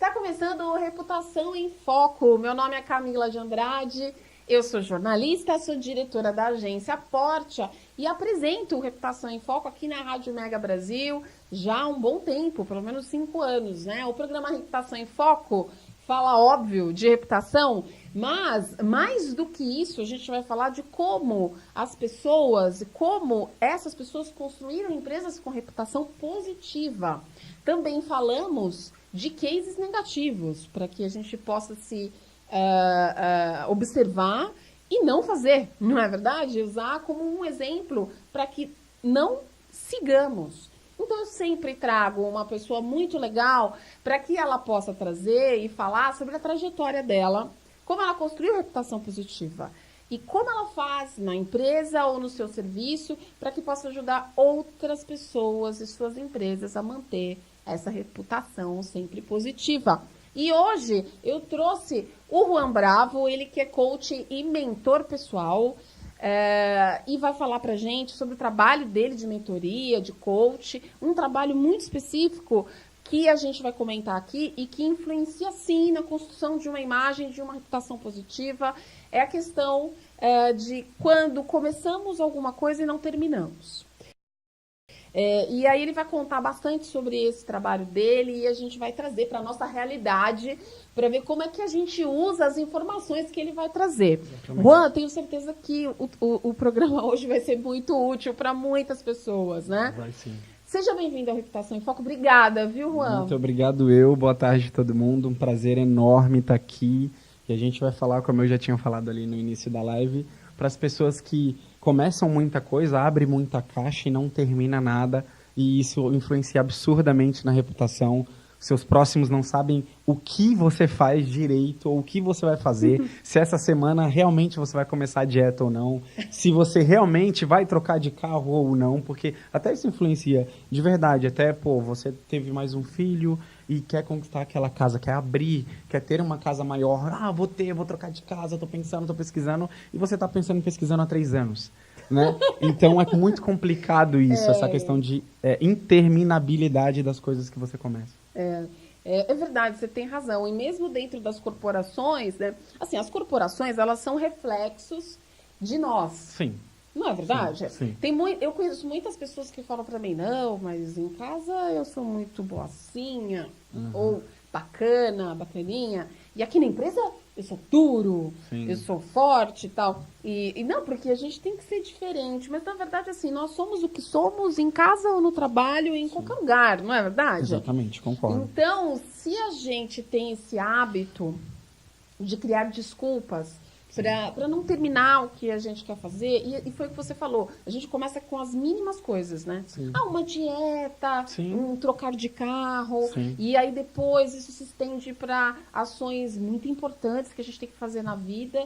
Está começando o Reputação em Foco. Meu nome é Camila de Andrade, eu sou jornalista, sou diretora da agência Portia e apresento o Reputação em Foco aqui na Rádio Mega Brasil já há um bom tempo, pelo menos 5 anos, né? O programa Reputação em Foco fala, óbvio, de reputação, mas mais do que isso, a gente vai falar de como as pessoas, como essas pessoas construíram empresas com reputação positiva. Também falamos de cases negativos, para que a gente possa se observar e não fazer, não é verdade? Usar como um exemplo para que não sigamos. Então, eu sempre trago uma pessoa muito legal para que ela possa trazer e falar sobre a trajetória dela, como ela construiu reputação positiva e como ela faz na empresa ou no seu serviço para que possa ajudar outras pessoas e suas empresas a manter essa reputação sempre positiva. E hoje eu trouxe o Juan Bravo, ele que é coach e mentor pessoal, e vai falar pra gente sobre o trabalho dele de mentoria, de coach, um trabalho muito específico que a gente vai comentar aqui e que influencia sim na construção de uma imagem, de uma reputação positiva. É a questão de quando começamos alguma coisa e não terminamos. E aí ele vai contar bastante sobre esse trabalho dele e a gente vai trazer para a nossa realidade para ver como é que a gente usa as informações que ele vai trazer. Juan, tenho certeza que o programa hoje vai ser muito útil para muitas pessoas, né? Vai sim. Seja bem-vindo ao Reputação em Foco. Obrigada, viu, Juan? Muito obrigado boa tarde a todo mundo, um prazer enorme estar aqui. E a gente vai falar, como eu já tinha falado ali no início da live, para as pessoas que começam muita coisa, abrem muita caixa e não termina nada, e isso influencia absurdamente na reputação. Seus próximos não sabem o que você faz direito ou o que você vai fazer, se essa semana realmente você vai começar a dieta ou não, se você realmente vai trocar de carro ou não, porque até isso influencia de verdade. Até, você teve mais um filho e quer conquistar aquela casa, quer abrir, quer ter uma casa maior. Vou trocar de casa, tô pensando, tô pesquisando, e você tá pensando em pesquisando há 3 anos, né? Então é muito complicado isso, essa questão de interminabilidade das coisas que você começa. É verdade, você tem razão. E mesmo dentro das corporações, né? Assim, as corporações, elas são reflexos de nós. Sim. Não é verdade? Sim. Eu conheço muitas pessoas que falam pra mim, não, mas em casa eu sou muito boacinha, ou bacaninha. E aqui na empresa eu sou duro, eu sou forte e tal. E não, porque a gente tem que ser diferente. Mas na verdade, assim, nós somos o que somos em casa ou no trabalho, em qualquer lugar, não é verdade? Exatamente, concordo. Então, se a gente tem esse hábito de criar desculpas para não terminar o que a gente quer fazer, e foi o que você falou, a gente começa com as mínimas coisas, né? Sim. Uma dieta, Sim. um trocar de carro, Sim. e aí depois isso se estende para ações muito importantes que a gente tem que fazer na vida,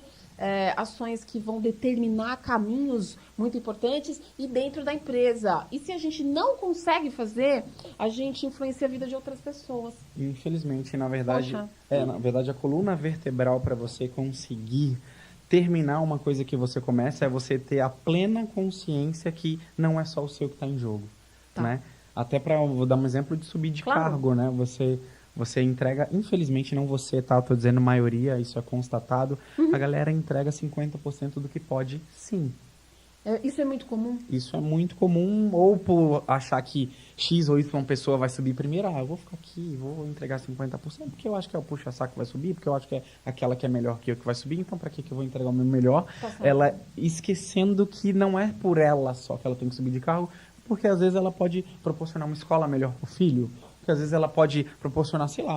ações que vão determinar caminhos muito importantes e dentro da empresa. E se a gente não consegue fazer, a gente influencia a vida de outras pessoas. Infelizmente, na verdade, a coluna vertebral para você conseguir terminar uma coisa que você começa é você ter a plena consciência que não é só o seu que está em jogo, né? Até vou dar um exemplo de subir de cargo, né? Você entrega, infelizmente não você, tá? Eu tô dizendo maioria, isso é constatado, a galera entrega 50% do que pode, sim. Isso é muito comum? Isso é muito comum, ou por achar que X ou Y pessoa vai subir primeiro, eu vou ficar aqui, vou entregar 50%, porque eu acho que é o puxa-saco que vai subir, porque eu acho que é aquela que é melhor que eu que vai subir, então para que eu vou entregar o meu melhor? Ela esquecendo que não é por ela só que ela tem que subir de carro, porque às vezes ela pode proporcionar uma escola melhor pro filho, porque às vezes ela pode proporcionar, sei lá,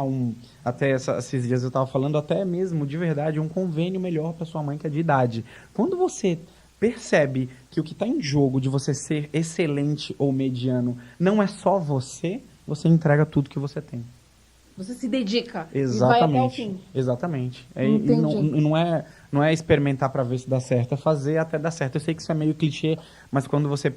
até esses dias eu estava falando, até mesmo, de verdade, um convênio melhor para sua mãe que é de idade. Quando você percebe que o que está em jogo de você ser excelente ou mediano não é só você entrega tudo que você tem. Você se dedica. Exatamente. E vai até o fim. Exatamente. Entendi. Não é experimentar para ver se dá certo, é fazer até dar certo. Eu sei que isso é meio clichê, mas quando você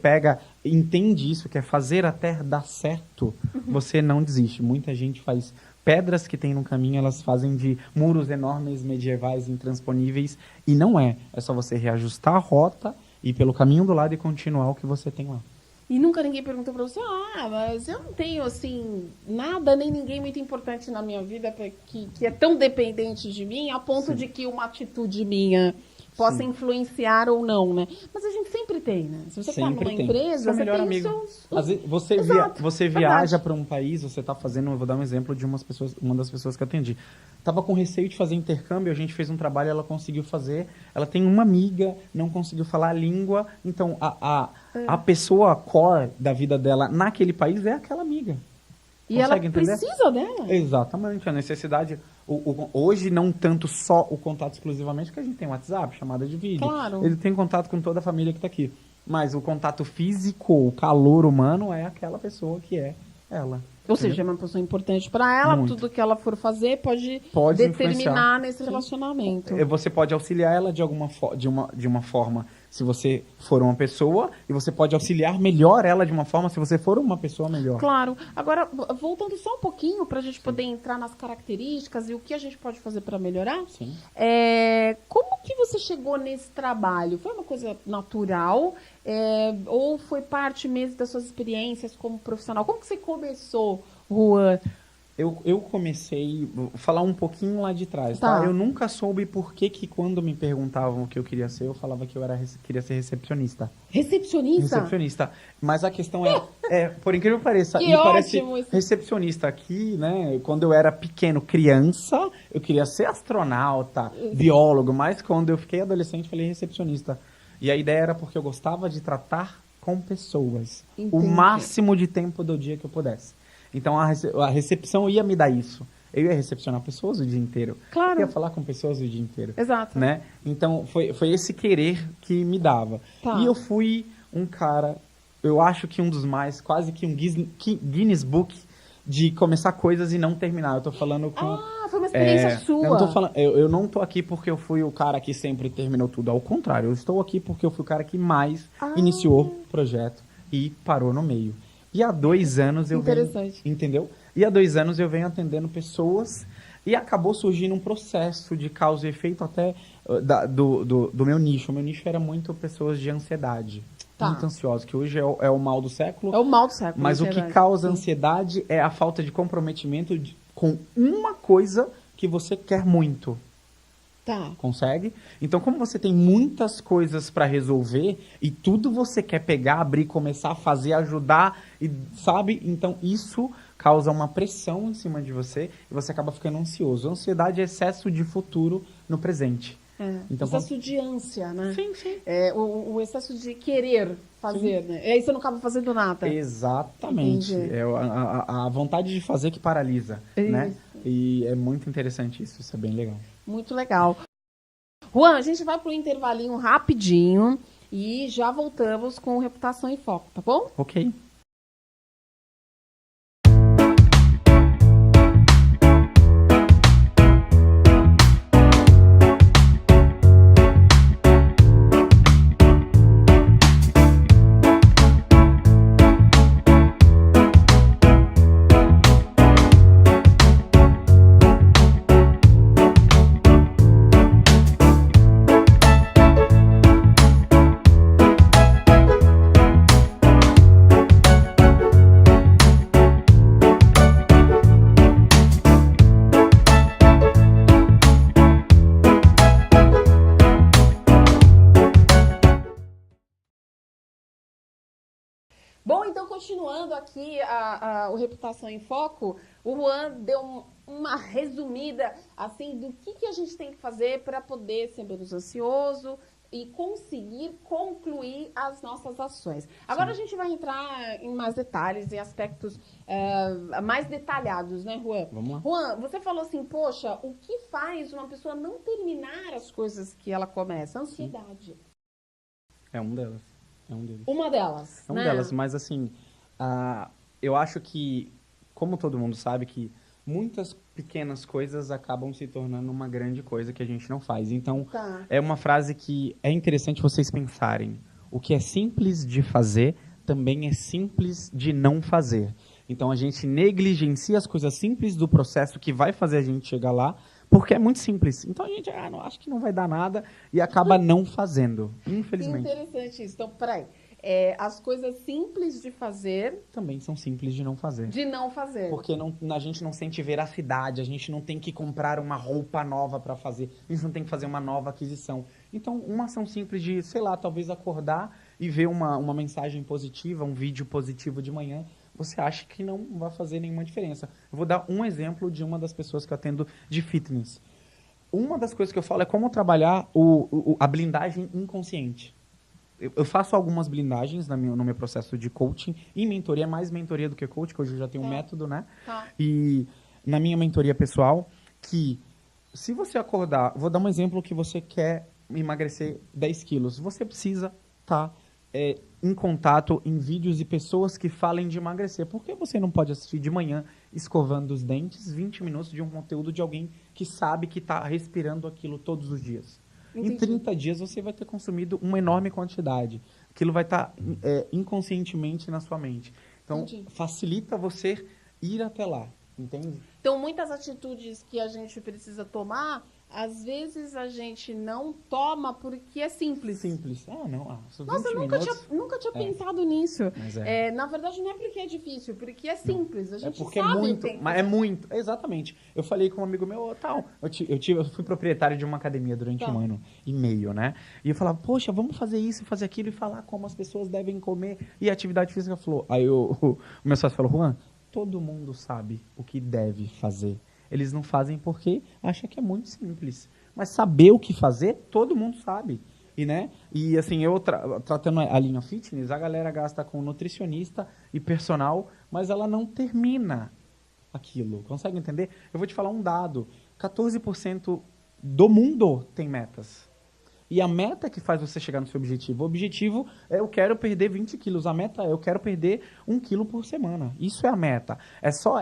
entende isso, que é fazer até dar certo, você não desiste. Muita gente faz pedras que tem no caminho, elas fazem de muros enormes, medievais, intransponíveis, e não é. É só você reajustar a rota, ir pelo caminho do lado e continuar o que você tem lá. E nunca ninguém perguntou pra você, mas eu não tenho, assim, nada, nem ninguém muito importante na minha vida que é tão dependente de mim, a ponto de que uma atitude minha possa influenciar ou não, né? Mas a gente sempre tem, né? Se você tá numa empresa, você tem os seus... Às vezes você viaja para um país, você tá fazendo, eu vou dar um exemplo de uma das pessoas que eu atendi. Tava com receio de fazer intercâmbio, a gente fez um trabalho, ela conseguiu fazer, ela tem uma amiga, não conseguiu falar a língua, então a pessoa core da vida dela naquele país é aquela amiga. E ela precisa dela. Exatamente, a necessidade... Hoje, não tanto só o contato exclusivamente, porque a gente tem WhatsApp, chamada de vídeo. Claro. Ele tem contato com toda a família que está aqui. Mas o contato físico, o calor humano, é aquela pessoa que é ela. Ou seja, é uma pessoa importante para ela, muito. Tudo que ela for fazer pode determinar nesse relacionamento. Você pode auxiliar ela de uma forma se você for uma pessoa, e você pode auxiliar melhor ela de uma forma se você for uma pessoa melhor. Claro. Agora, voltando só um pouquinho para a gente poder entrar nas características e o que a gente pode fazer para melhorar. Sim. Como que você chegou nesse trabalho? Foi uma coisa natural? Ou foi parte mesmo das suas experiências como profissional? Como que você começou, Juan? Eu comecei, vou falar um pouquinho lá de trás, tá? Eu nunca soube por que quando me perguntavam o que eu queria ser, eu falava que eu queria ser recepcionista. Recepcionista? Recepcionista. Mas a questão por incrível que pareça, que me parece ótimo recepcionista aqui, né? Quando eu era pequeno, criança, eu queria ser astronauta, biólogo, mas quando eu fiquei adolescente, falei recepcionista. E a ideia era porque eu gostava de tratar com pessoas. Entendi. O máximo de tempo do dia que eu pudesse. Então, a recepção ia me dar isso. Eu ia recepcionar pessoas o dia inteiro. Claro. Eu ia falar com pessoas o dia inteiro. Exato. Né? Então, foi esse querer que me dava. Tá. E eu fui um cara, eu acho que um dos mais, quase que um Guinness Book de começar coisas e não terminar. Eu tô falando com... foi uma experiência sua. Eu não tô aqui porque eu fui o cara que sempre terminou tudo. Ao contrário, eu estou aqui porque eu fui o cara que mais iniciou o projeto e parou no meio. E há 2 anos eu venho... Entendeu? E há 2 anos eu venho atendendo pessoas e acabou surgindo um processo de causa e efeito até do meu nicho. O meu nicho era muito pessoas de ansiedade. Muito ansiosas, que hoje é o mal do século. É o mal do século. Mas o que causa ansiedade é a falta de comprometimento com uma coisa que você quer muito. Tá. Consegue? Então, como você tem muitas coisas para resolver e tudo você quer pegar, abrir, começar a fazer, ajudar, e sabe? Então, isso causa uma pressão em cima de você e você acaba ficando ansioso. Ansiedade é excesso de futuro no presente. Então, excesso de ânsia, né? Sim, sim. O excesso de querer fazer, né? E aí você não acaba fazendo nada. Exatamente. É a vontade de fazer que paralisa, né? E é muito interessante isso é bem legal. Muito legal. Juan, a gente vai para um intervalinho rapidinho e já voltamos com Reputação em Foco, tá bom? Ok. Bom, então continuando aqui o Reputação em Foco, o Juan deu uma resumida assim do que a gente tem que fazer para poder ser menos ansioso e conseguir concluir as nossas ações. Agora a gente vai entrar em mais detalhes e aspectos mais detalhados, né, Juan? Vamos lá. Juan, você falou assim, poxa, o que faz uma pessoa não terminar as coisas que ela começa? Ansiedade. É um delas. É um deles. Uma delas, É um delas, mas assim, eu acho que, como todo mundo sabe, que muitas pequenas coisas acabam se tornando uma grande coisa que a gente não faz. Então, é uma frase que é interessante vocês pensarem. O que é simples de fazer, também é simples de não fazer. Então, a gente negligencia as coisas simples do processo que vai fazer a gente chegar lá, porque é muito simples. Então, a gente não acho que não vai dar nada e acaba não fazendo, infelizmente. Interessante isso. Então, peraí. as coisas simples de fazer, Também são simples de não fazer. de não fazer. Porque a gente não sente veracidade, a gente não tem que comprar uma roupa nova para fazer, a gente não tem que fazer uma nova aquisição. Então, uma ação simples de, sei lá, talvez acordar e ver uma mensagem positiva, um vídeo positivo de manhã, você acha que não vai fazer nenhuma diferença. Eu vou dar um exemplo de uma das pessoas que eu atendo de fitness. Uma das coisas que eu falo é como trabalhar a blindagem inconsciente. Eu faço algumas blindagens no meu processo de coaching. Em mentoria, mais mentoria do que coach, que hoje eu já tenho um método, né? Tá. E na minha mentoria pessoal, que se você acordar... Vou dar um exemplo que você quer emagrecer 10 quilos. Você precisa estar em contato em vídeos e pessoas que falem de emagrecer. Por que você não pode assistir de manhã, escovando os dentes, 20 minutos de um conteúdo de alguém que sabe que está respirando aquilo todos os dias? Entendi. Em 30 dias você vai ter consumido uma enorme quantidade. Aquilo vai estar inconscientemente na sua mente. Então, Entendi. facilita você ir até lá, entende? Então, muitas atitudes que a gente precisa tomar, às vezes a gente não toma porque é simples. Simples. Ah, não. São 20 Nossa, eu nunca tinha pensado nisso. Mas Na verdade, não é porque é difícil, porque é simples. A gente porque sabe é o muito, que tem que mas fazer. é muito, exatamente. Eu falei com um amigo meu, tal, eu fui proprietário de uma academia durante Tá. 1 ano e meio, né? E eu falava, poxa, vamos fazer isso, fazer aquilo e falar como as pessoas devem comer e a atividade física falou. Aí o meu sócio falou, Juan, todo mundo sabe o que deve fazer. Eles não fazem porque acham que é muito simples. Mas saber o que fazer, todo mundo sabe. E assim, eu tratando a linha fitness, a galera gasta com nutricionista e personal, mas ela não termina aquilo. Consegue entender? Eu vou te falar um dado. 14% do mundo tem metas. E a meta que faz você chegar no seu objetivo. O objetivo é eu quero perder 20 quilos. A meta é eu quero perder 1 quilo por semana. Isso é a meta. É só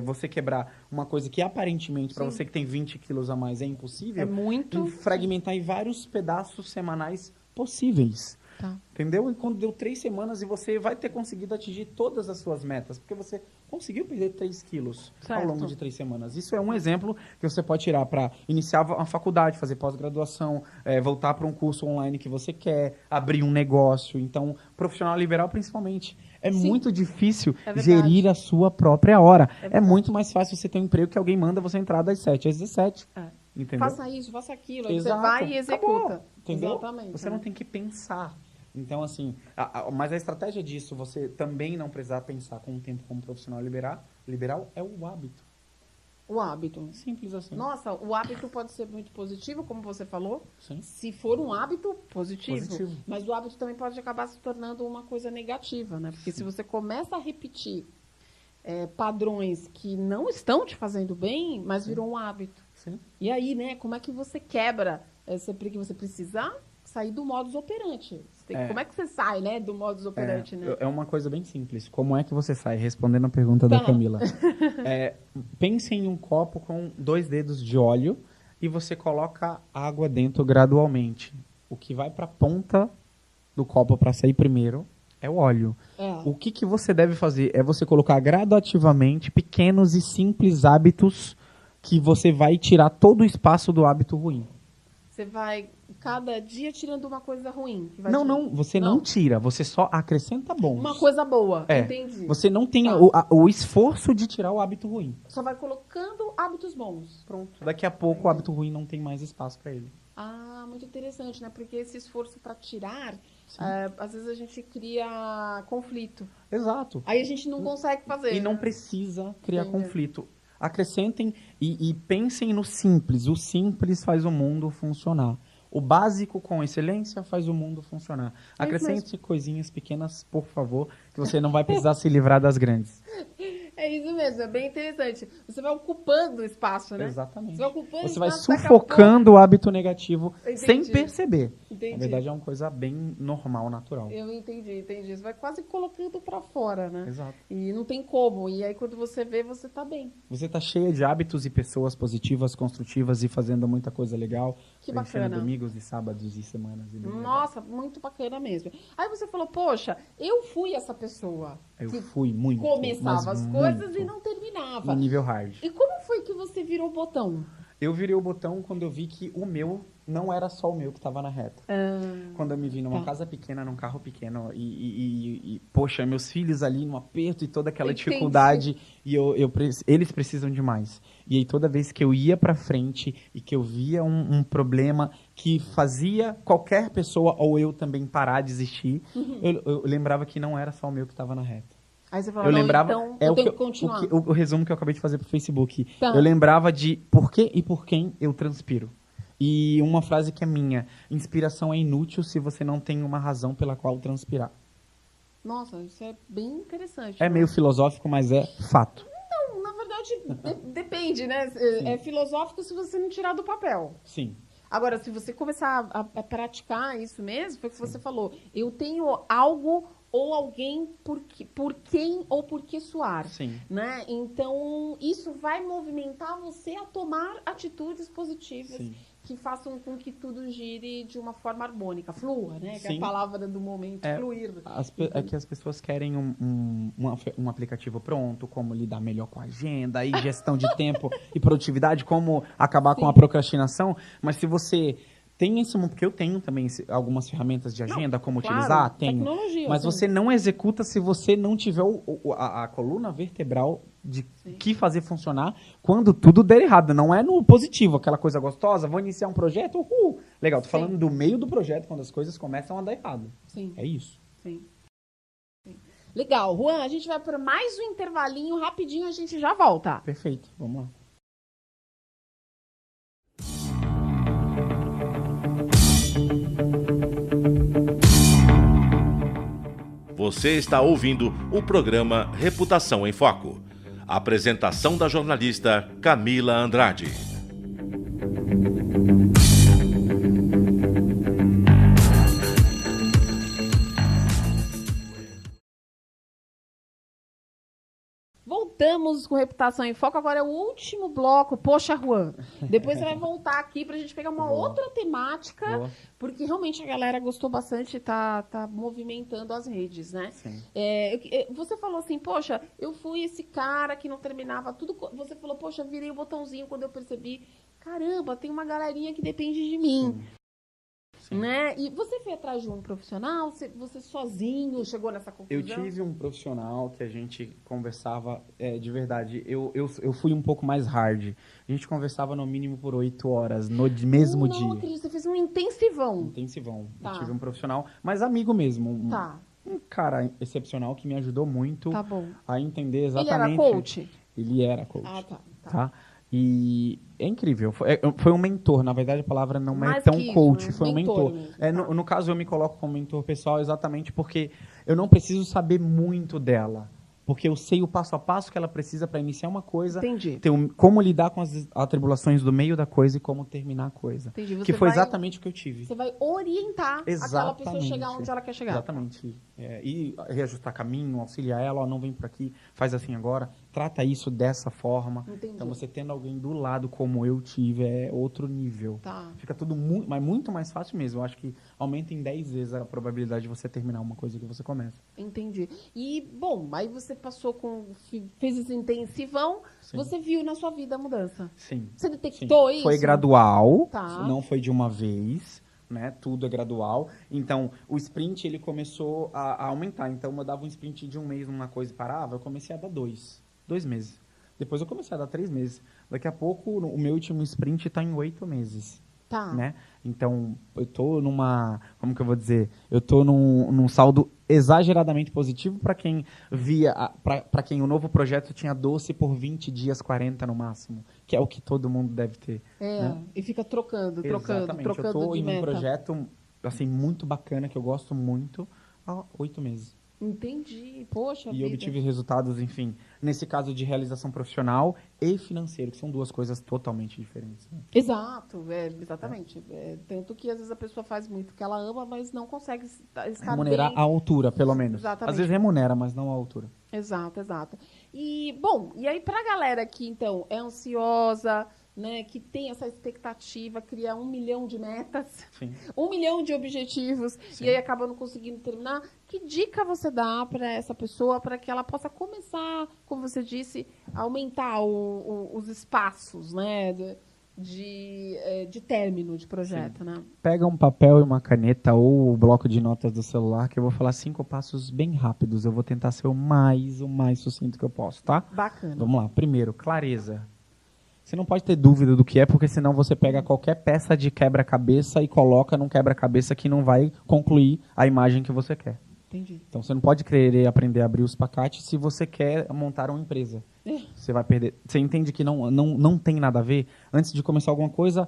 você quebrar uma coisa que aparentemente, para você que tem 20 quilos a mais, é impossível. É muito. Fragmentar em vários pedaços semanais possíveis. Tá. Entendeu? E quando deu 3 semanas e você vai ter conseguido atingir todas as suas metas, porque você conseguiu perder 3 quilos Certo. ao longo de 3 semanas. Isso é um exemplo que você pode tirar para iniciar uma faculdade, fazer pós-graduação, voltar para um curso online que você quer, abrir um negócio. Então, profissional liberal principalmente. É Sim. muito difícil É verdade. gerir a sua própria hora. É verdade. muito mais fácil você ter um emprego que alguém manda você entrar das 7 às 17. É. Entendeu? Faça isso, faça aquilo. Aí Exato. você vai e executa. Acabou. Entendeu? Exatamente. Você não tem que pensar. Então, assim, mas a estratégia disso, você também não precisar pensar com o tempo como profissional liberal é o hábito. O hábito. Simples assim. Nossa, o hábito pode ser muito positivo, como você falou. Sim. Se for um hábito, positivo. Positivo. Mas o hábito também pode acabar se tornando uma coisa negativa, né? Porque se você começa a repetir padrões que não estão te fazendo bem, mas virou um hábito. Sim. E aí, né, como é que você quebra? Porque você precisa sair do modus operandi. Como é que você sai, né, do modus operandi, né? É uma coisa bem simples. Como é que você sai? Respondendo a pergunta da Camila. Pense em um copo com 2 dedos de óleo e você coloca água dentro gradualmente. O que vai para a ponta do copo para sair primeiro é o óleo. O que você deve fazer é você colocar gradativamente pequenos e simples hábitos que você vai tirar todo o espaço do hábito ruim. Você vai cada dia tirando uma coisa ruim. Que vai Você não tira, você só acrescenta bons. Uma coisa boa, entendi. Você não tem o esforço de tirar o hábito ruim. Só vai colocando hábitos bons. Pronto. Daqui a pouco o hábito ruim não tem mais espaço para ele. Ah, muito interessante, né? Porque esse esforço para tirar, às vezes a gente cria conflito. Exato. Aí a gente não consegue fazer. E não precisa criar conflito. Acrescentem e pensem no simples. O simples faz o mundo funcionar. O básico com excelência faz o mundo funcionar. Acrescente coisinhas pequenas, por favor, que você não vai precisar se livrar das grandes. É isso mesmo, é bem interessante. Você vai ocupando o espaço, né? Exatamente. Você vai ocupando Você vai espaço, daqui a sufocando o hábito negativo Entendi. sem perceber. Entendi. Na verdade, é uma coisa bem normal, natural. Eu entendi. Você vai quase colocando pra fora, né? Exato. E não tem como. E aí, quando você vê, você tá bem. Você tá cheia de hábitos e pessoas positivas, construtivas e fazendo muita coisa legal. Que preenchendo bacana. domingos e sábados e semanas. E Nossa, muito bacana mesmo. Aí você falou, poxa, eu fui essa pessoa Eu que fui muito. começava mas as coisas muito. e não terminava. No nível hard. E como foi que você virou o botão? Eu virei o botão quando eu vi que o meu não era só o meu que estava na reta. Quando eu me vi numa casa pequena, num carro pequeno, poxa, meus filhos ali no aperto e toda aquela dificuldade, e eles precisam de mais. E aí toda vez que eu ia pra frente e que eu via um problema que fazia qualquer pessoa ou eu também parar, desistir, eu lembrava que não era só o meu que estava na reta. Aí você falou, Eu lembrava, então eu tenho que continuar. O resumo que eu acabei de fazer pro Facebook. Tá. Eu lembrava de por que e por quem eu transpiro. E uma frase que é minha: inspiração é inútil se você não tem uma razão pela qual transpirar. Nossa, isso é bem interessante. É meio filosófico, mas é fato. Não, na verdade, depende, né? É filosófico se você não tirar do papel. Sim. Agora, se você começar a praticar isso mesmo, foi o que você falou. Eu tenho algo ou alguém por quem ou por que suar. Sim. Né? Então, isso vai movimentar você a tomar atitudes positivas. Sim. Que façam com que tudo gire de uma forma harmônica. Flua, né? Que é a palavra do momento, fluir. É que as pessoas querem um aplicativo pronto, como lidar melhor com a agenda, e gestão de tempo e produtividade, como acabar com a procrastinação. Mas se você tem esse, porque eu tenho também algumas ferramentas de agenda, como utilizar, tenho. Mas você não executa se você não tiver a coluna vertebral de que fazer funcionar quando tudo der errado. Não é no positivo, aquela coisa gostosa, vou iniciar um projeto, legal, tô falando do meio do projeto, quando as coisas começam a dar errado. Sim. É isso. Sim. Legal. Juan, a gente vai para mais um intervalinho, rapidinho a gente já volta. Perfeito, vamos lá. Você está ouvindo o programa Reputação em Foco. A apresentação da jornalista Camila Andrade. Voltamos com Reputação em Foco. Agora é o último bloco. Poxa, Juan. Depois você vai voltar aqui pra gente pegar uma outra temática. Porque realmente a galera gostou bastante e tá movimentando as redes, né? Sim. Você falou assim, poxa, eu fui esse cara que não terminava tudo. Você falou, poxa, virei o botãozinho quando eu percebi. Caramba, tem uma galerinha que depende de mim. Sim. Né? E você foi atrás de um profissional? Você sozinho chegou nessa conclusão? Eu tive um profissional que a gente conversava, de verdade, eu fui um pouco mais hard. A gente conversava no mínimo por 8 horas, no mesmo dia. Não acredito, você fez um intensivão. Intensivão. Tá. Eu tive um profissional, mas amigo mesmo. Um cara excepcional que me ajudou muito a entender exatamente... Ele era coach? Ele era coach. Ah, tá? E é incrível. Foi um mentor. Na verdade, a palavra não é tão coach. Foi um mentor. No caso, eu me coloco como mentor pessoal exatamente porque eu não preciso saber muito dela. Porque eu sei o passo a passo que ela precisa para iniciar uma coisa. Entendi. Como lidar com as atribulações do meio da coisa e como terminar a coisa. Entendi. Que foi exatamente o que eu tive. Você vai orientar aquela pessoa a chegar onde ela quer chegar. Exatamente. E reajustar caminho, auxiliar ela, não vem por aqui, faz assim agora. Trata isso dessa forma. Entendi. Então, você tendo alguém do lado como eu tive, é outro nível. Tá. Fica tudo muito mais fácil mesmo. Eu acho que aumenta em 10 vezes a probabilidade de você terminar uma coisa que você começa. Entendi. E, bom, aí você fez esse intensivão, sim. Você viu na sua vida a mudança. Sim. Você detectou isso? Foi gradual, não foi de uma vez, né? Tudo é gradual. Então, o sprint, ele começou a aumentar. Então, eu dava um sprint de um mês numa coisa e parava, eu comecei a dar 2 meses. Depois eu comecei a dar 3 meses. Daqui a pouco, o meu último sprint está em 8 meses. Tá. Né? Então, eu tô numa... Como que eu vou dizer? Eu tô num saldo exageradamente positivo para quem via... Para quem o novo projeto tinha 12 por 20 dias, 40 no máximo. Que é o que todo mundo deve ter. Né? E fica trocando Exatamente. Eu tô em um projeto assim, muito bacana, que eu gosto muito, há 8 meses. Entendi. Poxa vida. E obtive resultados, enfim, nesse caso de realização profissional e financeiro, que são duas coisas totalmente diferentes. Né? Exato, exatamente. Tanto que às vezes a pessoa faz muito que ela ama, mas não consegue estar remunerar bem. À altura, pelo menos. Exatamente. Às vezes remunera, mas não à altura. Exato. E, bom, e aí pra galera que, então, é ansiosa, né, que tem essa expectativa, cria 1 milhão de metas, Sim. 1 milhão de objetivos, Sim. E aí acaba não conseguindo terminar, que dica você dá para essa pessoa para que ela possa começar, como você disse, a aumentar os espaços, né, de término de projeto, né? Pega um papel e uma caneta ou o bloco de notas do celular que eu vou falar 5 passos bem rápidos. Eu vou tentar ser o mais sucinto que eu posso, tá? Bacana. Vamos lá. Primeiro, clareza. Você não pode ter dúvida do que é, porque senão você pega qualquer peça de quebra-cabeça e coloca num quebra-cabeça que não vai concluir a imagem que você quer. Entendi. Então você não pode querer aprender a abrir os pacotes se você quer montar uma empresa. Você vai perder. Você entende que não tem nada a ver? Antes de começar alguma coisa,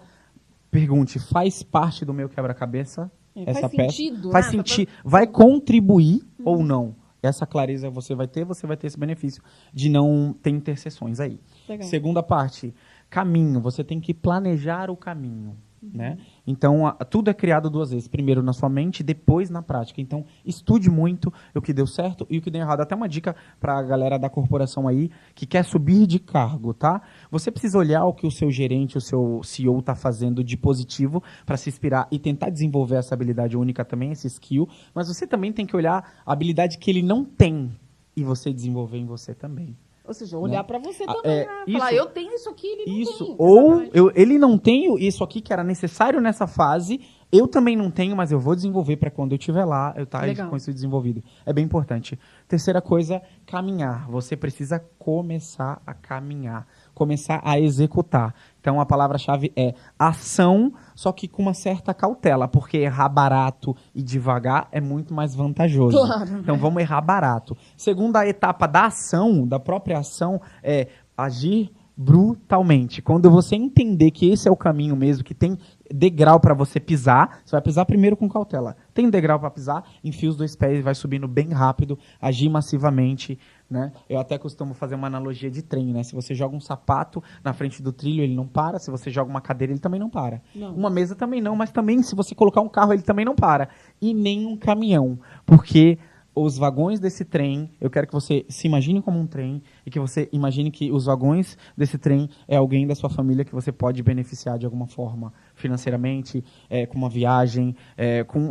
pergunte, faz parte do meu quebra-cabeça essa faz peça? sentido, Faz né? sentido. Vai contribuir ou não? Essa clareza você vai ter esse benefício de não ter interseções aí. Legal. Segunda parte, caminho. Você tem que planejar o caminho. Né? Então, tudo é criado 2 vezes. Primeiro na sua mente, depois na prática. Então, estude muito o que deu certo e o que deu errado. Até uma dica para a galera da corporação aí que quer subir de cargo, tá? Você precisa olhar o que o seu gerente, o seu CEO está fazendo de positivo para se inspirar e tentar desenvolver essa habilidade única também, esse skill. Mas você também tem que olhar a habilidade que ele não tem e você desenvolver em você também. Ou seja, olhar para você também, né? Isso, Falar, eu tenho isso aqui, ele não isso. tem. Ou ele não tem isso aqui que era necessário nessa fase, eu também não tenho, mas eu vou desenvolver para quando eu estiver lá, eu estar com isso desenvolvido. É bem importante. Terceira coisa, caminhar. Você precisa começar a caminhar, começar a executar. Então a palavra-chave é ação, só que com uma certa cautela, porque errar barato e devagar é muito mais vantajoso. Claro. Então vamos errar barato. Segunda etapa da ação, da própria ação, é agir brutalmente. Quando você entender que esse é o caminho mesmo, que tem degrau para você pisar, você vai pisar primeiro com cautela. Tem degrau para pisar, enfia os 2 pés e vai subindo bem rápido, agir massivamente, né? Eu até costumo fazer uma analogia de trem, né? Se você joga um sapato na frente do trilho, ele não para. Se você joga uma cadeira, ele também não para. Não. Uma mesa também não, mas também se você colocar um carro, ele também não para. E nem um caminhão, porque os vagões desse trem, eu quero que você se imagine como um trem e que você imagine que os vagões desse trem é alguém da sua família que você pode beneficiar de alguma forma, financeiramente, com uma viagem,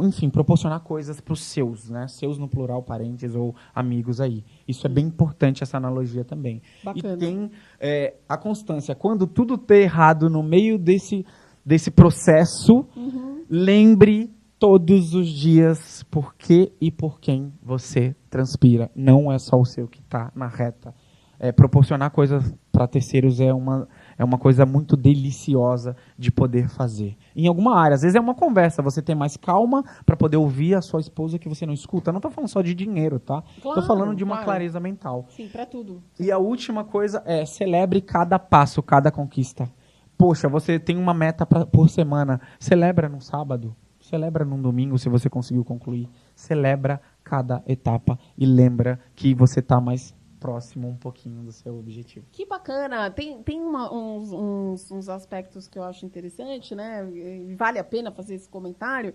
enfim, proporcionar coisas para os seus, né? Seus no plural, parentes ou amigos aí. Isso é bem importante, essa analogia também. Bacana. E tem a constância. Quando tudo der errado no meio desse processo, lembre todos os dias por que e por quem você transpira. Não é só o seu que está na reta. Proporcionar coisas para terceiros é uma coisa muito deliciosa de poder fazer. Em alguma área, às vezes é uma conversa, você tem mais calma para poder ouvir a sua esposa que você não escuta. Não estou falando só de dinheiro, tá? Estou falando de uma clareza mental. Sim, para tudo. E a última coisa é celebre cada passo, cada conquista. Poxa, você tem uma meta por semana, celebra no sábado. Celebra num domingo, se você conseguiu concluir. Celebra cada etapa e lembra que você está mais próximo um pouquinho do seu objetivo. Que bacana. Tem uns aspectos que eu acho interessante, né? Vale a pena fazer esse comentário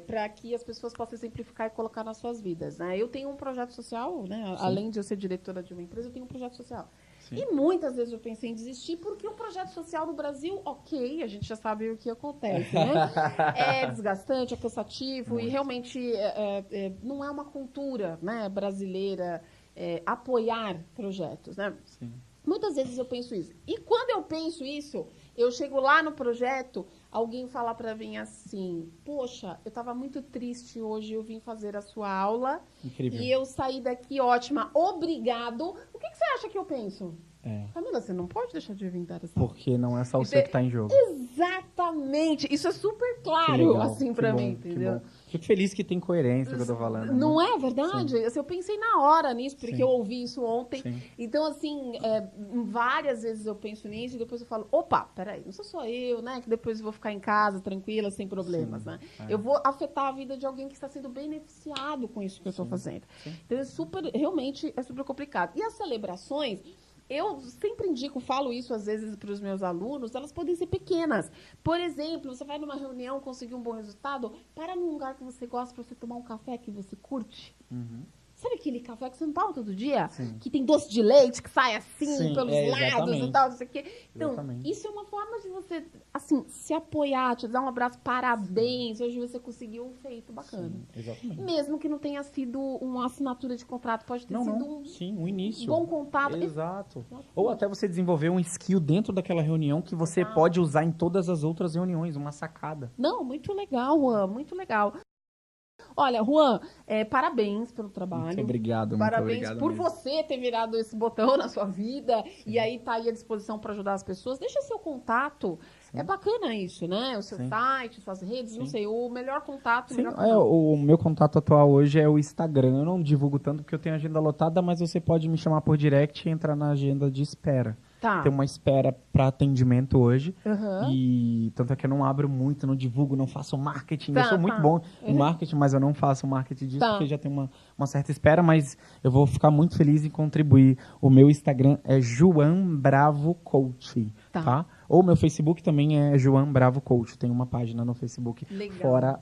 para que as pessoas possam exemplificar e colocar nas suas vidas, né? Eu tenho um projeto social, né? Além de eu ser diretora de uma empresa, eu tenho um projeto social. Sim. E muitas vezes eu pensei em desistir porque o projeto social no Brasil, ok, a gente já sabe o que acontece, né? É desgastante, é cansativo e realmente não é uma cultura, né, brasileira apoiar projetos, né? Sim. Muitas vezes eu penso isso. E quando eu penso isso, eu chego lá no projeto, alguém fala para mim assim, poxa, eu estava muito triste hoje, eu vim fazer a sua aula. Incrível. E eu saí daqui ótima, obrigado. O que você acha que eu penso? Camila, você não pode deixar de vir dar essa aula. Porque não é só o seu que está em jogo. Exatamente. Isso é super claro, assim, para mim, entendeu? Fico feliz que tem coerência que eu tô falando. Não é verdade? Assim, eu pensei na hora nisso, porque eu ouvi isso ontem. Sim. Então, assim, várias vezes eu penso nisso e depois eu falo, opa, peraí, não sou só eu, né? Que depois eu vou ficar em casa, tranquila, sem problemas, né? Eu vou afetar a vida de alguém que está sendo beneficiado com isso que eu estou fazendo. Sim. Então, realmente é super complicado. E as celebrações... Eu sempre falo isso às vezes para os meus alunos, elas podem ser pequenas. Por exemplo, você vai numa reunião, conseguir um bom resultado, para num lugar que você gosta para você tomar um café que você curte. Sabe aquele café que você não toma todo dia? Sim. Que tem doce de leite que sai assim Sim, pelos lados exatamente. e tal, não sei o quê. Então, Exatamente. isso é uma forma de você, assim, se apoiar, te dar um abraço, parabéns. Hoje você conseguiu um feito bacana. Sim, exatamente. Mesmo que não tenha sido uma assinatura de contrato, pode ter sido um Sim, um início. bom contato. Exato. Ou até você desenvolver um skill dentro daquela reunião que você pode usar em todas as outras reuniões, uma sacada. Não, muito legal, Juan, muito legal. Olha, Juan, parabéns pelo trabalho. Muito obrigado, Parabéns muito obrigado por mesmo. você ter virado esse botão na sua vida e aí tá aí à disposição para ajudar as pessoas. Deixa seu contato. Sim. É bacana isso, né? O seu Sim. site, suas redes, não Sim. sei, o melhor contato. Sim, melhor contato. o meu contato atual hoje é o Instagram. Eu não divulgo tanto porque eu tenho agenda lotada, mas você pode me chamar por direct e entrar na agenda de espera. Tá. Tem uma espera para atendimento hoje. Aham. E tanto é que eu não abro muito, não divulgo, não faço marketing. Tá, Eu sou muito tá. bom em marketing, mas eu não faço marketing disso Tá. porque já tem uma certa espera. Mas eu vou ficar muito feliz em contribuir. O meu Instagram é João Bravo Coach, tá? Ou meu Facebook também é João Bravo Coach. Tem uma página no Facebook. Legal. Fora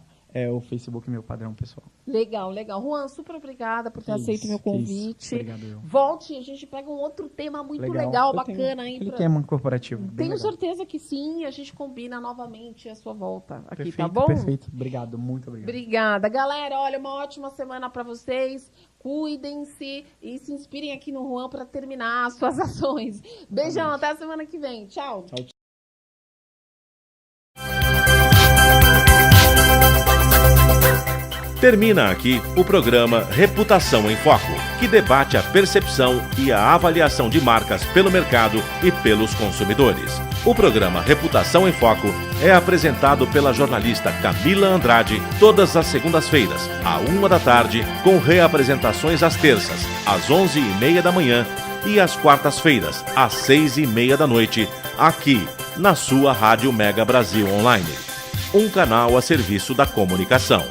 o Facebook meu padrão pessoal. Legal, legal. Juan, super obrigada por ter Que aceito o isso, meu que isso. convite. Obrigado, eu. Volte, a gente pega um outro tema muito legal, Eu tenho bacana aí. aquele tema corporativo. bem Tenho legal. certeza que sim, a gente combina novamente a sua volta aqui, Perfeito, tá bom? perfeito. Obrigado, muito obrigado. Obrigada. Galera, olha, uma ótima semana pra vocês. Cuidem-se e se inspirem aqui no Juan pra terminar as suas ações. Beijão, até a semana que vem. Tchau. Tchau, tchau. Termina aqui o programa Reputação em Foco, que debate a percepção e a avaliação de marcas pelo mercado e pelos consumidores. O programa Reputação em Foco é apresentado pela jornalista Camila Andrade todas as segundas-feiras, à 13h, com reapresentações às terças, às 11h30 da manhã e às quartas-feiras, às 6h30 da noite, aqui na sua Rádio Mega Brasil Online. Um canal a serviço da comunicação.